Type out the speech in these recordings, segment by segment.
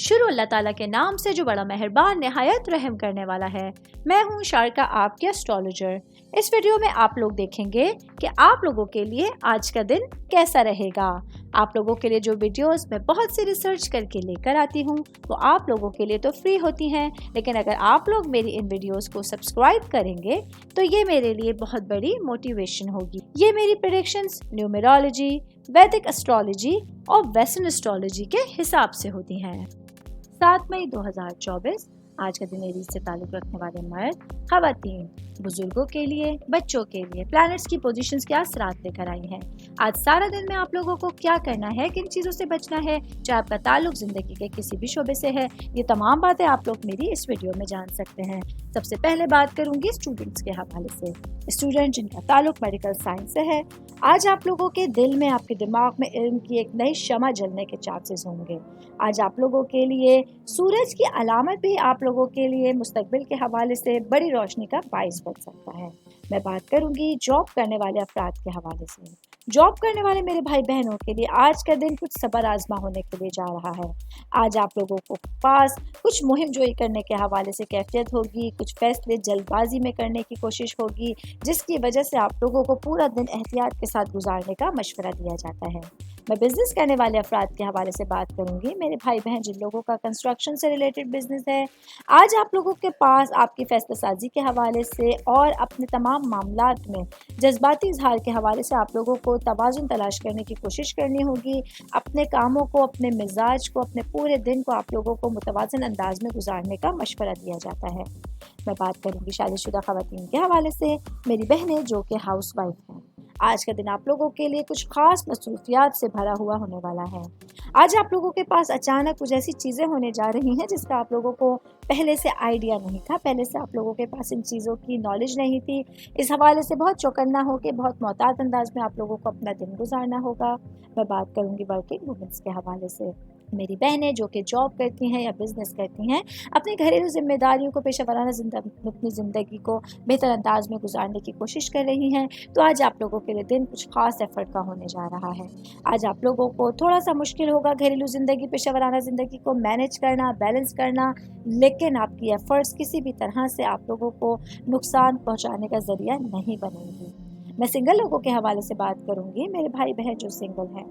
شروع اللہ تعالیٰ کے نام سے جو بڑا مہربان نہایت رحم کرنے والا ہے۔ میں ہوں شارکا، آپ کے اسٹرالوجر۔ اس ویڈیو میں آپ لوگ دیکھیں گے کہ آپ لوگوں کے لیے آج کا دن کیسا رہے گا۔ آپ لوگوں کے لیے جو ویڈیوز میں بہت سی ریسرچ کر کے لے کر آتی ہوں وہ آپ لوگوں کے لیے تو فری ہوتی ہیں، لیکن اگر آپ لوگ میری ان ویڈیوز کو سبسکرائب کریں گے تو یہ میرے لیے بہت بڑی موٹیویشن ہوگی۔ یہ میری پریڈکشنز نیومرولوجی، ویدک اسٹرالوجی اور ویسٹرن اسٹرالوجی کے حساب سے ہوتی ہیں۔ 7 مئی 2024 آج کا دن ایریز سے تعلق رکھنے والے مرد، خواتین، بزرگوں کے لیے، بچوں کے لیے پلانٹس کی پوزیشنز کے اثرات لے کر آئی ہیں۔ آج سارا دن میں آپ لوگوں کو کیا کرنا ہے، کن چیزوں سے بچنا ہے، چاہے آپ کا تعلق زندگی کے کسی بھی شعبے سے ہے، یہ تمام باتیں آپ لوگ میری اس ویڈیو میں جان سکتے ہیں۔ سب سے پہلے بات کروں گی اسٹوڈنٹس کے حوالے سے۔ اسٹوڈنٹ جن کا تعلق میڈیکل سائنس سے ہے، آج آپ لوگوں کے دل میں، آپ کے دماغ میں علم کی ایک نئی شمع جلنے کے چانسز ہوں گے۔ آج آپ لوگوں کے لیے سورج کی علامت بھی آپ لوگوں کے لیے مستقبل کے حوالے سے بڑی روشنی کا باعث بن سکتا ہے۔ میں بات کروں گی جاب کرنے والے افراد کے حوالے سے۔ جاب کرنے والے میرے بھائی بہنوں کے لیے آج کا دن کچھ صبر آزما ہونے کے لیے جا رہا ہے۔ آج آپ لوگوں کو پاس کچھ مہم جوئی کرنے کے حوالے سے کیفیت ہوگی، کچھ فیصلے جلد بازی میں کرنے کی کوشش ہوگی، جس کی وجہ سے آپ لوگوں کو پورا دن احتیاط کے ساتھ گزارنے کا مشورہ دیا جاتا ہے۔ میں بزنس کرنے والے افراد کے حوالے سے بات کروں گی۔ میرے بھائی بہن جن لوگوں کا کنسٹرکشن سے ریلیٹڈ بزنس ہے، آج آپ لوگوں کے پاس آپ کی فیصلہ سازی کے حوالے سے اور اپنے تمام معاملات میں جذباتی اظہار کے حوالے سے آپ لوگوں کو توازن تلاش کرنے کی کوشش کرنی ہوگی۔ اپنے کاموں کو، اپنے مزاج کو، اپنے پورے دن کو آپ لوگوں کو متوازن انداز میں گزارنے کا مشورہ دیا جاتا ہے۔ میں بات کروں گی شادی شدہ خواتین کے حوالے سے۔ میری بہنیں جو کہ ہاؤس وائف ہیں، آج کا دن آپ لوگوں کے لیے کچھ خاص مصروفیات سے بھرا ہوا ہونے والا ہے۔ آج آپ لوگوں کے پاس اچانک کچھ ایسی چیزیں ہونے جا رہی ہیں جس کا آپ لوگوں کو پہلے سے آئیڈیا نہیں تھا، پہلے سے آپ لوگوں کے پاس ان چیزوں کی نالج نہیں تھی۔ اس حوالے سے بہت چوکنا ہو کے بہت محتاط انداز میں آپ لوگوں کو اپنا دن گزارنا ہوگا۔ میں بات کروں گی ورکنگ وومنس کے حوالے سے۔ میری بہنیں جو کہ جاب کرتی ہیں یا بزنس کرتی ہیں، اپنی گھریلو ذمہ داریوں کو، پیشہ ورانہ اپنی زندگی کو بہتر انداز میں گزارنے کی کوشش کر رہی ہیں، تو آج آپ لوگوں کے لیے دن کچھ خاص ایفرٹ کا ہونے جا رہا ہے۔ آج آپ لوگوں کو تھوڑا سا مشکل ہوگا گھریلو زندگی، پیشہ ورانہ زندگی کو مینج کرنا، بیلنس کرنا، لیکن آپ کی ایفرٹس کسی بھی طرح سے آپ لوگوں کو نقصان پہنچانے کا ذریعہ نہیں بنیں گی۔ میں سنگل لوگوں کے حوالے سے بات کروں گی۔ میرے بھائی بہن جو سنگل ہیں،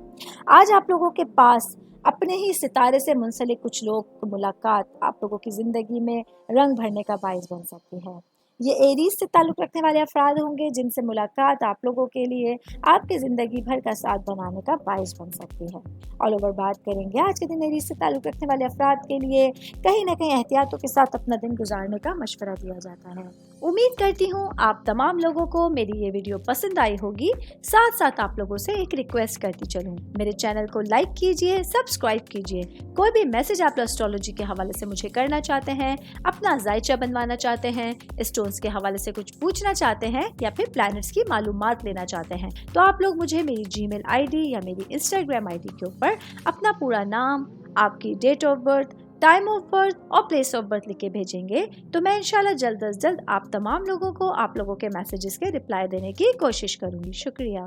آج آپ لوگوں کے پاس اپنے ہی ستارے سے منسلک کچھ لوگ کی ملاقات آپ لوگوں کی زندگی میں رنگ بھرنے کا باعث بن سکتی ہے۔ یہ ایریز سے تعلق رکھنے والے افراد ہوں گے جن سے ملاقات آپ لوگوں کے لیے آپ کے زندگی بھر کا ساتھ بنانے کا باعث بن سکتی ہے۔ آل اوور بات کریں گے آج کے دن ایریز سے تعلق رکھنے والے افراد کے لیے کہیں نہ کہیں احتیاطوں کے ساتھ اپنا دن گزارنے کا مشورہ دیا جاتا ہے۔ امید کرتی ہوں آپ تمام لوگوں کو میری یہ ویڈیو پسند آئی ہوگی۔ ساتھ ساتھ آپ لوگوں سے ایک ریکویسٹ کرتی چلوں، میرے چینل کو لائک کیجئے، سبسکرائب کیجئے۔ کوئی بھی میسج آپ اسٹرالوجی کے حوالے سے مجھے کرنا چاہتے ہیں، اپنا ذائچہ بنوانا چاہتے ہیں، اسٹونز کے حوالے سے کچھ پوچھنا چاہتے ہیں یا پھر پلانٹس کی معلومات لینا چاہتے ہیں، تو آپ لوگ مجھے میری جی میل آئی ڈی یا میری انسٹاگرام آئی ڈی کے اوپر اپنا پورا نام، آپ کی date of birth, time of birth اور پلیس آف برتھ لکھ کے بھیجیں گے تو میں انشاءاللہ جلد از جلد آپ تمام لوگوں کو آپ لوگوں کے میسیجز کے رپلائی دینے کی کوشش کروں گی۔ شکریہ۔